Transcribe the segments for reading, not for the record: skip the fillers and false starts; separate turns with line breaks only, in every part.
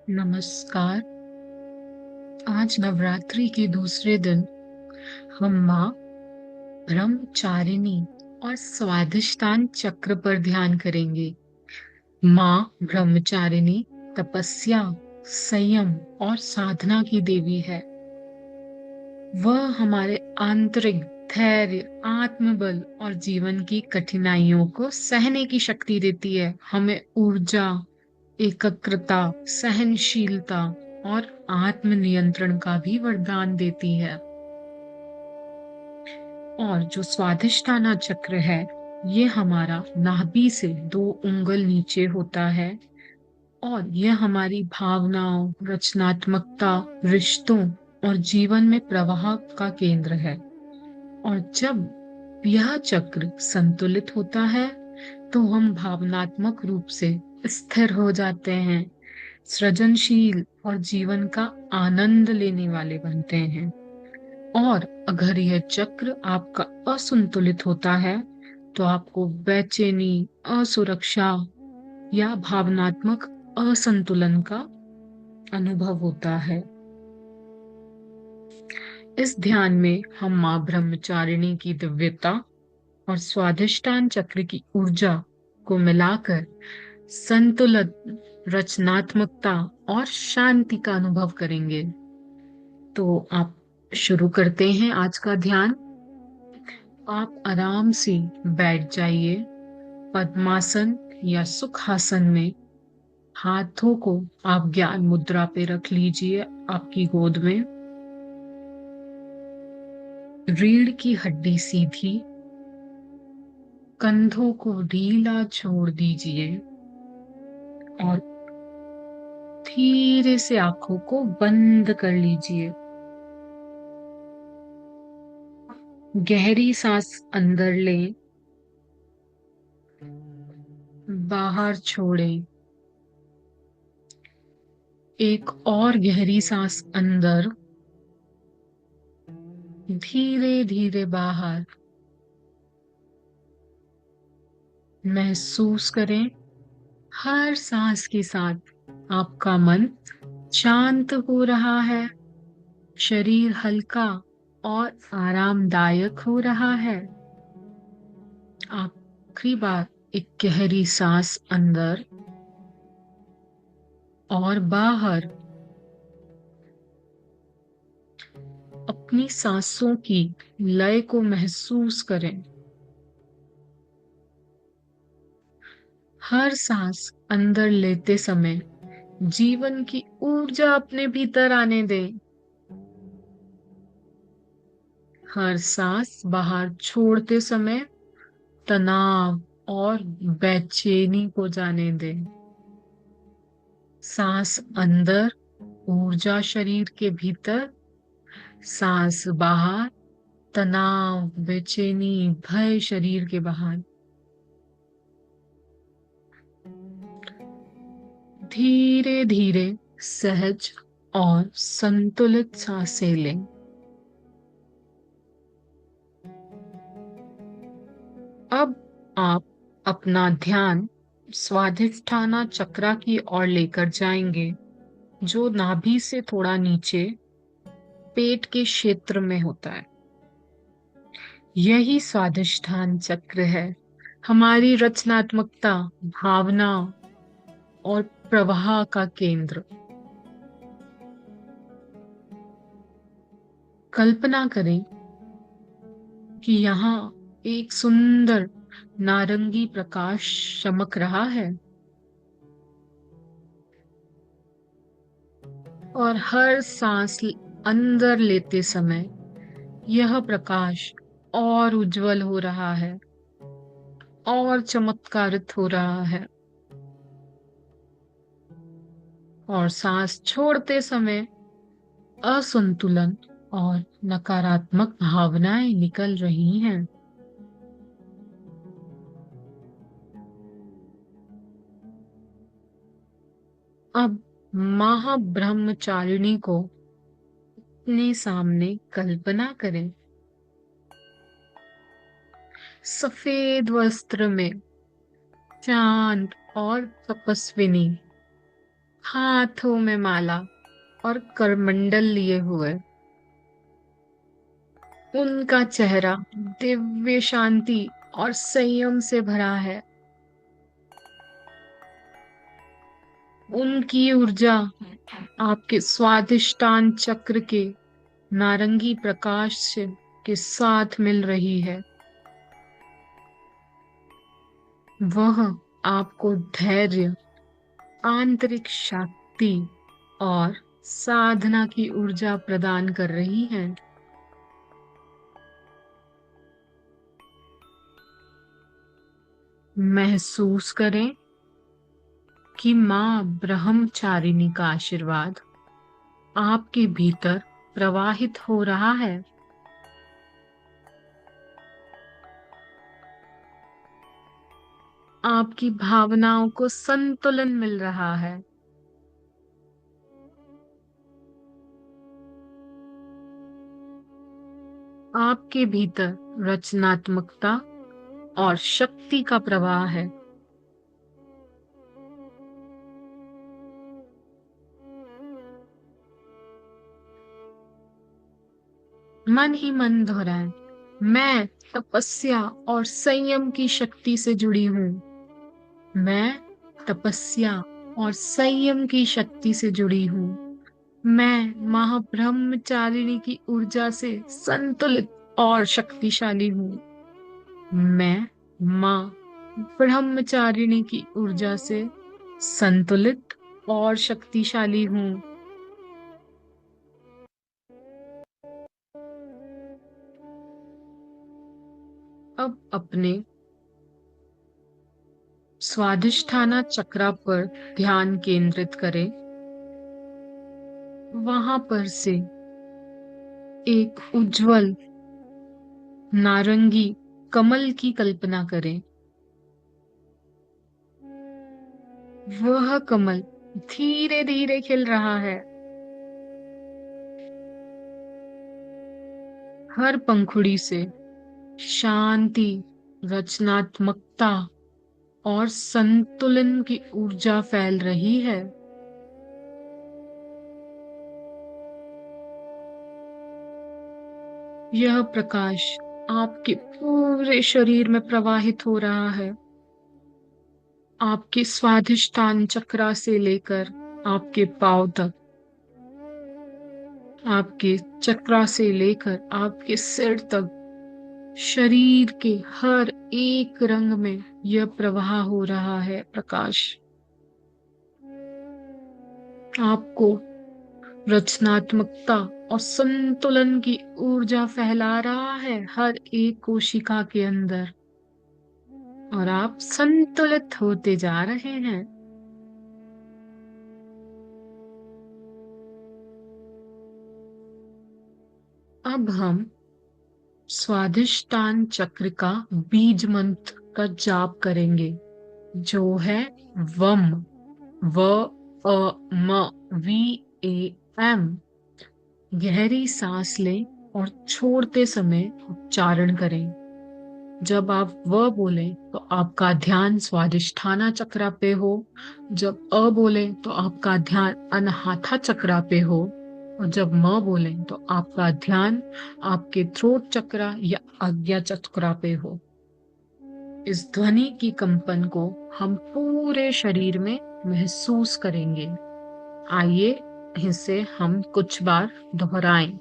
नमस्कार। आज नवरात्रि के दूसरे दिन हम माँ ब्रह्मचारिणी और स्वाधिष्ठान चक्र पर ध्यान करेंगे। माँ ब्रह्मचारिणी तपस्या, संयम और साधना की देवी है। वह हमारे आंतरिक धैर्य, आत्मबल और जीवन की कठिनाइयों को सहने की शक्ति देती है। हमें ऊर्जा, एकाग्रता, सहनशीलता और आत्मनियंत्रण का भी वरदान देती है। और जो स्वाधिष्ठाना चक्र है, ये हमारा नाभि से 2 उंगल नीचे होता है और यह हमारी भावनाओं, रचनात्मकता, रिश्तों और जीवन में प्रवाह का केंद्र है। और जब यह चक्र संतुलित होता है, तो हम भावनात्मक रूप से स्थिर हो जाते हैं, सृजनशील और जीवन का आनंद लेने वाले बनते हैं। और अगर यह चक्र आपका असंतुलित होता है, तो आपको बेचैनी, असुरक्षा या भावनात्मक असंतुलन का अनुभव होता है। इस ध्यान में हम माँ ब्रह्मचारिणी की दिव्यता और स्वाधिष्ठान चक्र की ऊर्जा को मिलाकर संतुलन, रचनात्मकता और शांति का अनुभव करेंगे। तो आप शुरू करते हैं आज का ध्यान। आप आराम से बैठ जाइए, पद्मासन या सुखासन में। हाथों को आप ज्ञान मुद्रा पे रख लीजिए आपकी गोद में। रीढ़ की हड्डी सीधी, कंधों को ढीला छोड़ दीजिए और धीरे से आंखों को बंद कर लीजिए। गहरी सांस अंदर लें, बाहर छोड़ें। एक और गहरी सांस अंदर, धीरे धीरे बाहर। महसूस करें, हर सांस के साथ आपका मन शांत हो रहा है, शरीर हल्का और आरामदायक हो रहा है। आखिरी बार एक गहरी सांस अंदर और बाहर। अपनी सांसों की लय को महसूस करें। हर सांस अंदर लेते समय जीवन की ऊर्जा अपने भीतर आने दें। हर सांस बाहर छोड़ते समय तनाव और बेचैनी को जाने दें। सांस अंदर, ऊर्जा शरीर के भीतर। सांस बाहर, तनाव, बेचैनी, भय शरीर के बाहर। धीरे धीरे सहज और संतुलित सांसें लें। अब आप अपना ध्यान स्वाधिष्ठाना चक्रा की ओर लेकर जाएंगे, जो नाभि से थोड़ा नीचे पेट के क्षेत्र में होता है। यही स्वाधिष्ठान चक्र है, हमारी रचनात्मकता, भावना और प्रवाह का केंद्र। कल्पना करें कि यहाँ एक सुंदर नारंगी प्रकाश चमक रहा है और हर सांस अंदर लेते समय यह प्रकाश और उज्जवल हो रहा है और चमत्कारित हो रहा है। और सांस छोड़ते समय असंतुलन और नकारात्मक भावनाएं निकल रही हैं। अब महाब्रह्मचारिणी को अपने सामने कल्पना करें। सफेद वस्त्र में, शांत और तपस्विनी, हाथों में माला और करमंडल लिए हुए। उनका चेहरा दिव्य शांति और संयम से भरा है। उनकी ऊर्जा आपके स्वादिष्टान चक्र के नारंगी प्रकाश के साथ मिल रही है। वह आपको धैर्य, आंतरिक शक्ति और साधना की ऊर्जा प्रदान कर रही है। महसूस करें कि माँ ब्रह्मचारिणी का आशीर्वाद आपके भीतर प्रवाहित हो रहा है। आपकी भावनाओं को संतुलन मिल रहा है। आपके भीतर रचनात्मकता और शक्ति का प्रवाह है। मन ही मन दोहराएं, मैं तपस्या और संयम की शक्ति से जुड़ी हूँ। मैं तपस्या और संयम की शक्ति से जुड़ी हूँ। मैं महाब्रह्मचारिणी की ऊर्जा से संतुलित और शक्तिशाली हूँ। मैं माँ ब्रह्मचारिणी की ऊर्जा से संतुलित और शक्तिशाली हूँ। अब अपने स्वादिष्ठाना चक्रा पर ध्यान केंद्रित करें। वहां पर से एक उज्जवल नारंगी कमल की कल्पना करें। वह कमल धीरे धीरे खिल रहा है। हर पंखुड़ी से शांति, रचनात्मकता और संतुलन की ऊर्जा फैल रही है। यह प्रकाश आपके पूरे शरीर में प्रवाहित हो रहा है। आपके स्वाधिष्ठान चक्रा से लेकर आपके पांव तक, आपके चक्रा से लेकर आपके सिर तक, शरीर के हर एक रंग में यह प्रवाह हो रहा है प्रकाश। आपको रचनात्मकता और संतुलन की ऊर्जा फैला रहा है हर एक कोशिका के अंदर, और आप संतुलित होते जा रहे हैं। अब हम स्वादिष्टान चक्र का बीज मंत्र का जाप करेंगे, जो है वम, व अ म वी ए एम। गहरी सांस लें और छोड़ते समय उच्चारण करें। जब आप व बोलें तो आपका ध्यान स्वादिष्ठाना चक्रा पे हो। जब अ बोलें तो आपका ध्यान अनाहता चक्रा पे हो। और जब म बोलें तो आपका ध्यान आपके थ्रोट चक्रा या आज्ञा चक्रा पे हो। इस ध्वनि की कंपन को हम पूरे शरीर में महसूस करेंगे। आइए इसे हम कुछ बार दोहराएं।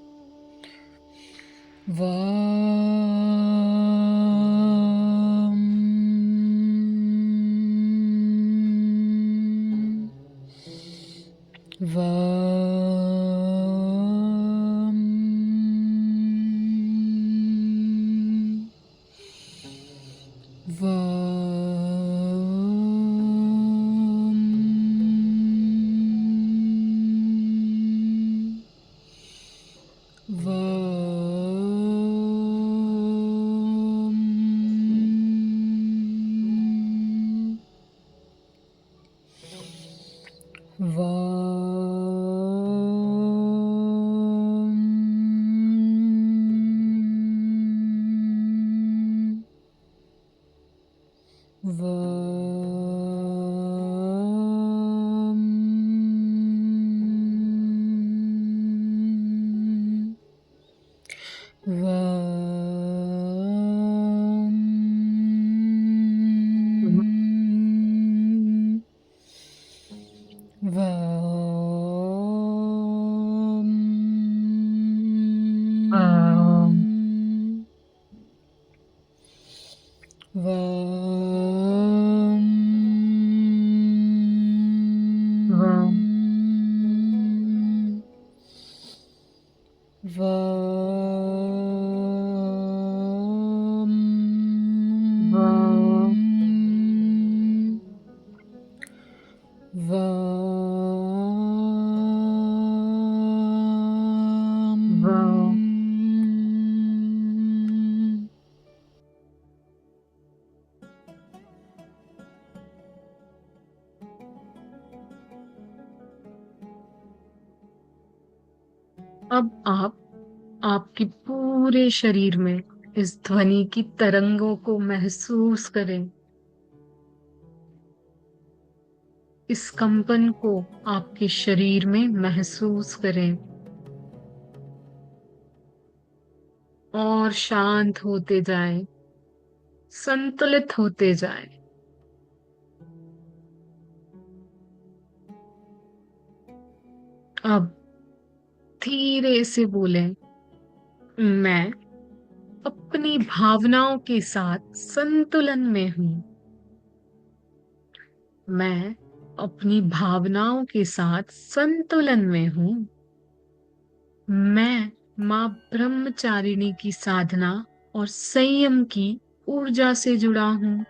वाह। अब आप आपके पूरे शरीर में इस ध्वनि की तरंगों को महसूस करें। इस कंपन को आपके शरीर में महसूस करें और शांत होते जाएं, संतुलित होते जाएं। अब धीरे से बोलें, मैं अपनी भावनाओं के साथ संतुलन में हूँ। मैं अपनी भावनाओं के साथ संतुलन में हूँ। मैं माँ ब्रह्मचारिणी की साधना और संयम की ऊर्जा से जुड़ा हूँ।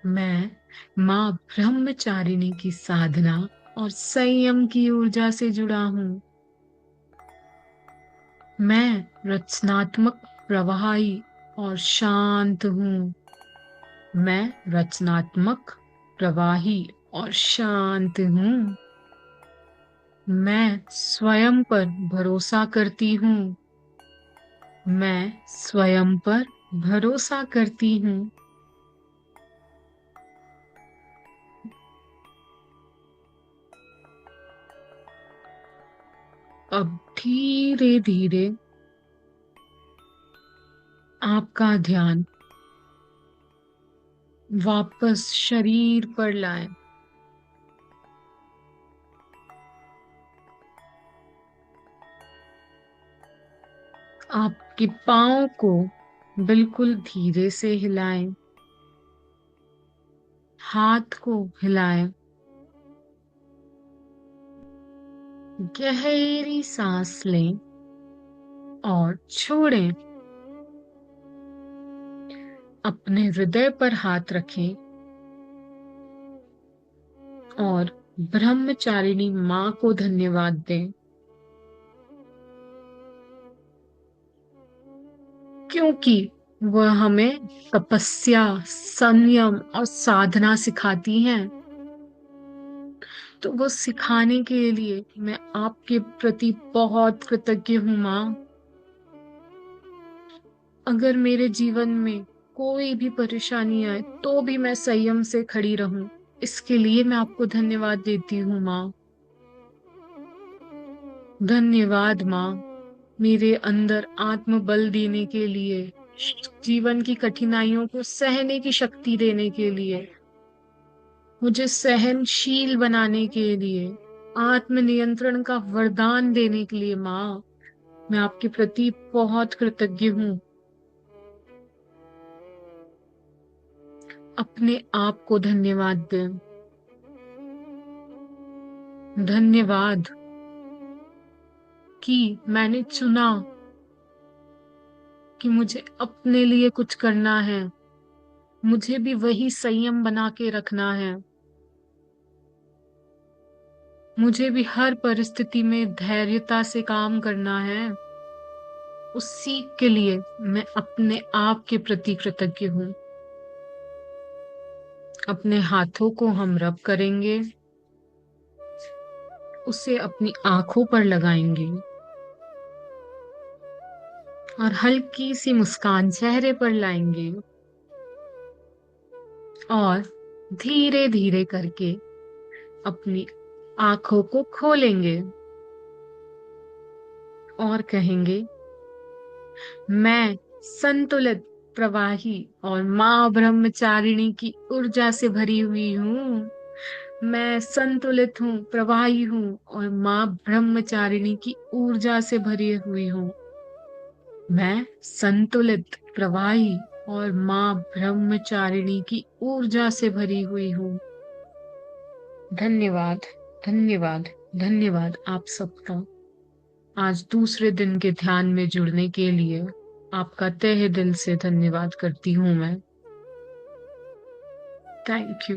मैं माँ ब्रह्मचारिणी की साधना और संयम की ऊर्जा से जुड़ा हूँ। मैं रचनात्मक, प्रवाही और शांत हूँ। मैं रचनात्मक, प्रवाही और शांत हूँ। मैं स्वयं पर भरोसा करती हूँ। मैं स्वयं पर भरोसा करती हूँ। अब धीरे धीरे आपका ध्यान वापस शरीर पर लाएं। आपके पाँव को बिल्कुल धीरे से हिलाएं। हाथ को हिलाएं। गहरी सांस लें और छोड़ें। अपने हृदय पर हाथ रखें और ब्रह्मचारिणी माँ को धन्यवाद दें, क्योंकि वह हमें तपस्या, संयम और साधना सिखाती हैं। तो वो सिखाने के लिए मैं आपके प्रति बहुत कृतज्ञ हूँ माँ। अगर मेरे जीवन में कोई भी परेशानी आए तो भी मैं संयम से खड़ी रहूं, इसके लिए मैं आपको धन्यवाद देती हूँ माँ। धन्यवाद माँ, मेरे अंदर आत्मबल देने के लिए, जीवन की कठिनाइयों को सहने की शक्ति देने के लिए, मुझे सहनशील बनाने के लिए, आत्मनियंत्रण का वरदान देने के लिए माँ, मैं आपके प्रति बहुत कृतज्ञ हूँ। अपने आप को धन्यवाद दें। धन्यवाद कि मैंने चुना कि मुझे अपने लिए कुछ करना है। मुझे भी वही संयम बना के रखना है। मुझे भी हर परिस्थिति में धैर्यता से काम करना है। उस सीख के लिए मैं अपने आप के प्रति कृतज्ञ हूँ। अपने हाथों को हम रब करेंगे, उसे अपनी आंखों पर लगाएंगे और हल्की सी मुस्कान चेहरे पर लाएंगे और धीरे धीरे करके अपनी आंखों को खोलेंगे और कहेंगे, मैं संतुलित, प्रवाही और माँ ब्रह्मचारिणी की ऊर्जा से भरी हुई हूँ। मैं संतुलित हूँ, प्रवाही हूँ और माँ ब्रह्मचारिणी की ऊर्जा से भरी हुई हूँ। मैं संतुलित, प्रवाही और माँ ब्रह्मचारिणी की ऊर्जा से भरी हुई हूँ। धन्यवाद, धन्यवाद, धन्यवाद आप सबका। आज दूसरे दिन के ध्यान में जुड़ने के लिए आपका तहे दिल से धन्यवाद करती हूँ मैं। Thank you.